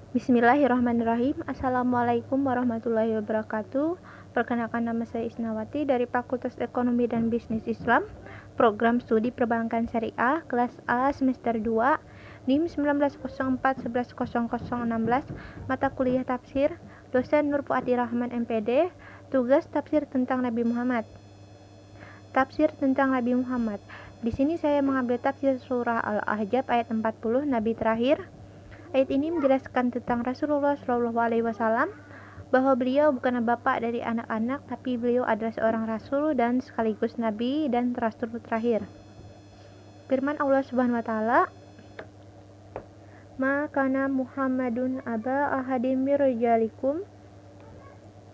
Bismillahirrahmanirrahim. Assalamualaikum warahmatullahi wabarakatuh. Perkenalkan, nama saya Isnawati dari Fakultas Ekonomi dan Bisnis Islam, Program Studi Perbankan Syariah, kelas A semester 2, NIM 1904110016, mata kuliah tafsir, dosen Nur Fuadi Rahman MPD, tugas tafsir tentang Nabi Muhammad. Tafsir tentang Nabi Muhammad. Di sini saya mengambil tafsir surah Al-Ahzab ayat 40, Nabi terakhir. Ayat ini menjelaskan tentang Rasulullah SAW, bahwa beliau bukanlah bapak dari anak-anak, tapi beliau adalah seorang rasul dan sekaligus nabi dan rasul terakhir. Firman Allah Subhanahu wa taala, "Ma kana Muhammadun aba ahadim mir rijalikum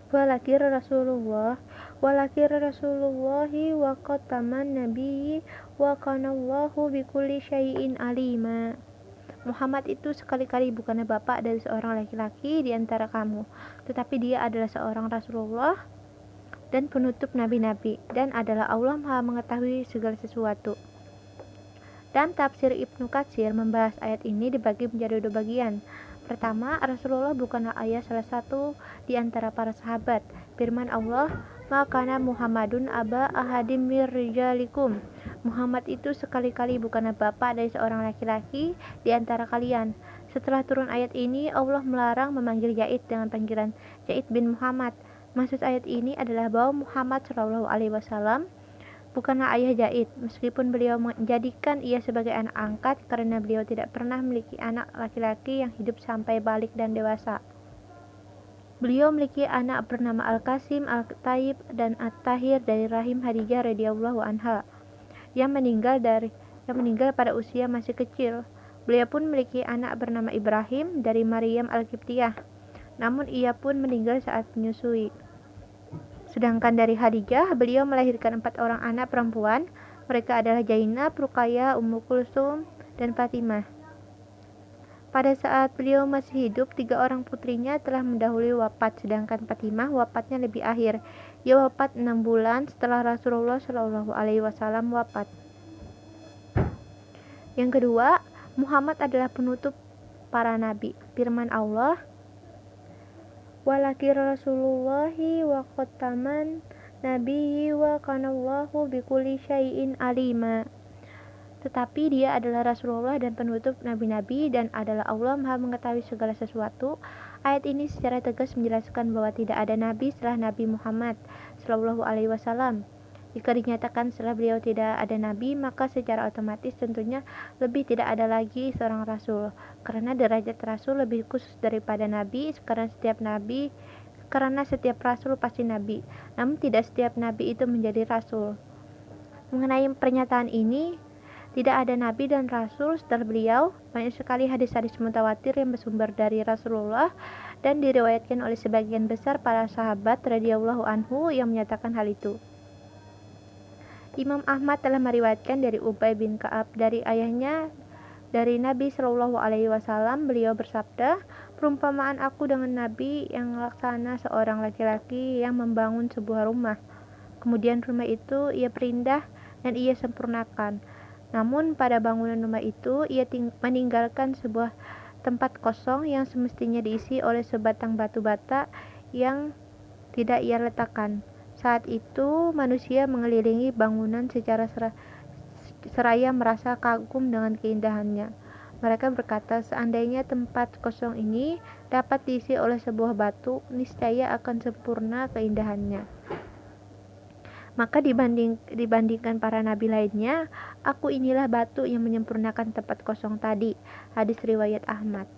walakin Rasulullahi wa khataman nabiyyi wa kana Allahu bikulli syai'in alima." Muhammad itu sekali-kali bukanlah bapak dari seorang laki-laki di antara kamu, tetapi dia adalah seorang Rasulullah dan penutup nabi-nabi, dan adalah Allah Maha mengetahui segala sesuatu. Dan tafsir Ibnu Katsir membahas ayat ini dibagi menjadi dua bagian. Pertama, Rasulullah bukanlah ayah salah satu di antara para sahabat. Firman Allah, "Makana Muhammadun aba ahadim mir rijalikum." Muhammad itu sekali-kali bukanlah bapak dari seorang laki-laki di antara kalian. Setelah turun ayat ini, Allah melarang memanggil Zaid dengan panggilan Zaid bin Muhammad. Maksud ayat ini adalah bahwa Muhammad SAW bukanlah ayah Zaid, meskipun beliau menjadikan ia sebagai anak angkat karena beliau tidak pernah memiliki anak laki-laki yang hidup sampai balik dan dewasa. Beliau memiliki anak bernama Al-Qasim, Al-Taib, dan At-Tahir dari rahim Khadijah radhiyallahu anha yang meninggal pada usia masih kecil. Beliau pun memiliki anak bernama Ibrahim dari Maryam Al-Qibtiyah, namun ia pun meninggal saat menyusui. Sedangkan dari Khadijah, beliau melahirkan 4 orang anak perempuan. Mereka adalah Zainab, Ruqayyah, Ummu Kulsum, dan Fatimah. Pada saat beliau masih hidup, 3 orang putrinya telah mendahului wafat, sedangkan Fatimah wafatnya lebih akhir. Ia wafat 6 bulan setelah Rasulullah SAW wafat. Yang kedua, Muhammad adalah penutup para nabi. Firman Allah, "Walakin Rasulullahi wa khataman nabiyyi wa kanallahu bikulli syai'in alima." Tetapi dia adalah Rasulullah dan penutup nabi-nabi, dan adalah Allah Maha mengetahui segala sesuatu. Ayat ini secara tegas menjelaskan bahwa tidak ada nabi setelah Nabi Muhammad SAW. Jika dinyatakan setelah beliau tidak ada nabi, maka secara otomatis tentunya lebih tidak ada lagi seorang rasul, karena derajat rasul lebih khusus daripada nabi, karena setiap rasul pasti nabi, namun tidak setiap nabi itu menjadi rasul. Mengenai pernyataan ini, tidak ada nabi dan rasul setelah beliau. Banyak sekali hadis-hadis mutawatir yang bersumber dari Rasulullah dan diriwayatkan oleh sebagian besar para sahabat radhiyallahu anhu yang menyatakan hal itu. Imam Ahmad telah meriwayatkan dari Ubay bin Ka'ab dari ayahnya dari Nabi SAW. Beliau bersabda, "Perumpamaan aku dengan Nabi yang laksana seorang laki-laki yang membangun sebuah rumah. Kemudian rumah itu ia perindah dan ia sempurnakan. Namun pada bangunan rumah itu ia meninggalkan sebuah tempat kosong yang semestinya diisi oleh sebatang batu bata yang tidak ia letakkan. Saat itu manusia mengelilingi bangunan secara seraya merasa kagum dengan keindahannya. Mereka berkata, seandainya tempat kosong ini dapat diisi oleh sebuah batu, niscaya akan sempurna keindahannya. Maka dibandingkan para nabi lainnya, aku inilah batu yang menyempurnakan tempat kosong tadi." Hadis riwayat Ahmad.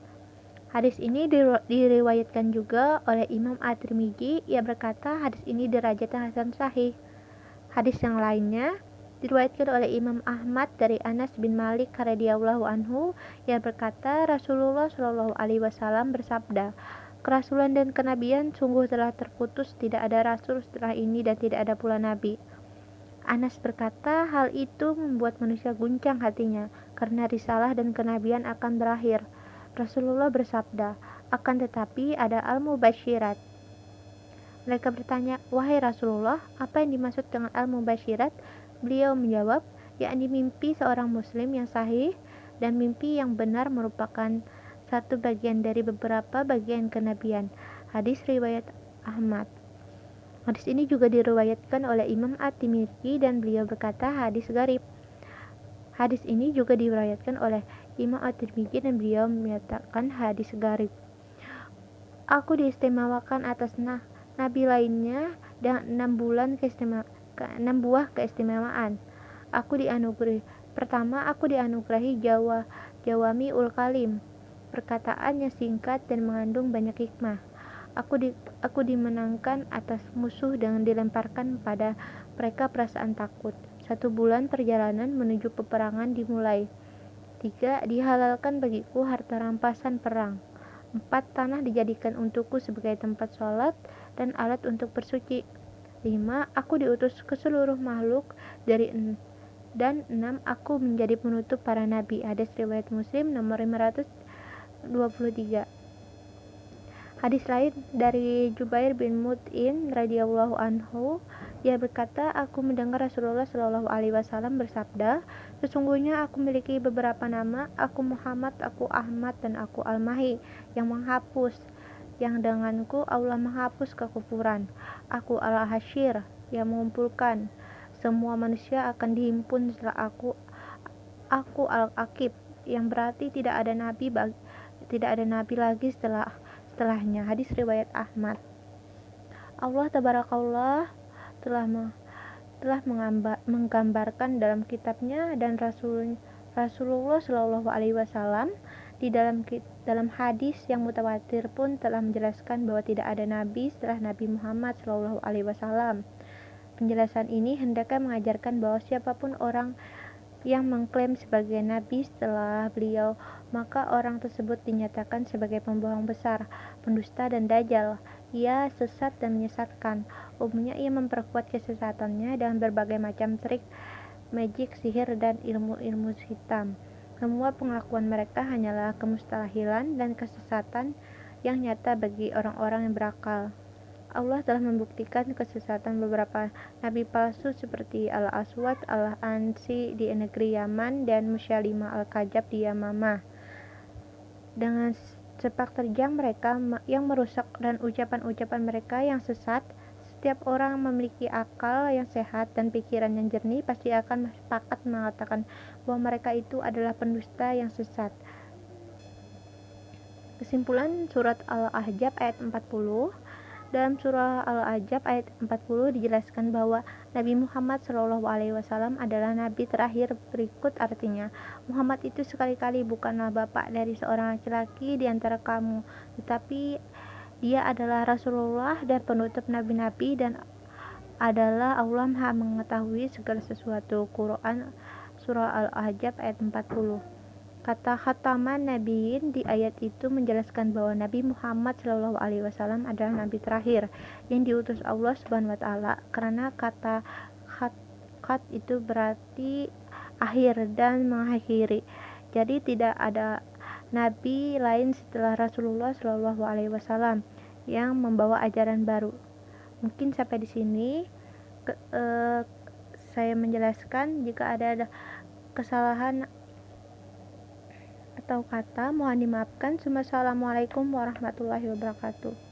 Hadis ini diriwayatkan juga oleh Imam At-Tirmidzi. Ia berkata, hadis ini derajatnya hasan sahih. Hadis yang lainnya diriwayatkan oleh Imam Ahmad dari Anas bin Malik radhiyallahu anhu. Ia berkata, Rasulullah SAW bersabda, "Kerasulan dan kenabian sungguh telah terputus, tidak ada rasul setelah ini dan tidak ada pula nabi." Anas berkata, hal itu membuat manusia guncang hatinya, karena risalah dan kenabian akan berakhir. Rasulullah bersabda, "Akan tetapi ada al-mubasyirat." Mereka bertanya, "Wahai Rasulullah, apa yang dimaksud dengan al-mubasyirat?" Beliau menjawab, yakni mimpi seorang muslim yang sahih, dan mimpi yang benar merupakan satu bagian dari beberapa bagian kenabian. Hadis riwayat Ahmad. Hadis ini juga diriwayatkan oleh Imam At-Tirmidzi dan beliau berkata hadis gharib. Hadis ini juga diriwayatkan oleh Imam At-Tirmidzi dan beliau menyatakan hadis gharib. Aku diistimewakan atas nabi lainnya dan 6 buah keistimewaan. Pertama, aku dianugerahi Jawami ul Kalim, perkataan yang singkat dan mengandung banyak hikmah. Aku dimenangkan atas musuh dengan dilemparkan pada mereka perasaan takut. 1 bulan perjalanan menuju peperangan dimulai. 3. Dihalalkan bagiku harta rampasan perang. 4. Tanah dijadikan untukku sebagai tempat sholat dan alat untuk bersuci. 5. Aku diutus ke seluruh makhluk dan 6. Aku menjadi penutup para nabi. Hadis riwayat Muslim nomor 523. Hadis lain dari Jubair bin Mut'im radhiyallahu anhu, dia berkata, aku mendengar Rasulullah shallallahu alaihi wasallam bersabda, sesungguhnya aku memiliki beberapa nama, aku Muhammad, aku Ahmad, dan aku Al-Mahi, yang menghapus, yang denganku Allah menghapus kekufuran. Aku Al-Hashir, yang mengumpulkan, semua manusia akan dihimpun setelah aku Al-Aqib, yang berarti tidak ada nabi lagi setelahnya. Hadis riwayat Ahmad. Allah tabarakallah telah menggambarkan dalam kitabnya dan Rasulullah Shallallahu alaihi wasallam di dalam hadis yang mutawatir pun telah menjelaskan bahwa tidak ada nabi setelah Nabi Muhammad Shallallahu alaihi wasallam. Penjelasan ini hendaknya mengajarkan bahwa siapapun orang yang mengklaim sebagai nabi setelah beliau, maka orang tersebut dinyatakan sebagai pembohong besar, pendusta dan dajjal. Ia sesat dan menyesatkan. Umumnya ia memperkuat kesesatannya dengan berbagai macam trik, magic, sihir, dan ilmu-ilmu hitam. Semua pengakuan mereka hanyalah kemustahilan dan kesesatan yang nyata bagi orang-orang yang berakal. Allah telah membuktikan kesesatan beberapa nabi palsu seperti Al-Aswad Al-Ansi di negeri Yaman dan Musyalimah Al-Kadzab di Yamamah. Dengan sepak terjang mereka yang merusak dan ucapan-ucapan mereka yang sesat, setiap orang memiliki akal yang sehat dan pikiran yang jernih pasti akan sepakat mengatakan bahwa mereka itu adalah pendusta yang sesat. Kesimpulan surat Al-Ahzab ayat 40. Dalam surah Al-Ahzab ayat 40 dijelaskan bahwa Nabi Muhammad SAW adalah nabi terakhir. Berikut artinya, Muhammad itu sekali-kali bukanlah bapak dari seorang laki-laki di antara kamu, tetapi dia adalah Rasulullah dan penutup nabi-nabi dan adalah Allah Maha mengetahui segala sesuatu. Quran surah Al-Ahzab ayat 40. Kata khataman nabiyin di ayat itu menjelaskan bahwa Nabi Muhammad SAW adalah nabi terakhir yang diutus Allah Subhanahu wa taala, karena kata khat itu berarti akhir dan mengakhiri. Jadi tidak ada nabi lain setelah Rasulullah SAW yang membawa ajaran baru. Mungkin sampai di sini saya menjelaskan. Jika ada kesalahan atau kata mohon dimaafkan. Assalamualaikum warahmatullahi wabarakatuh.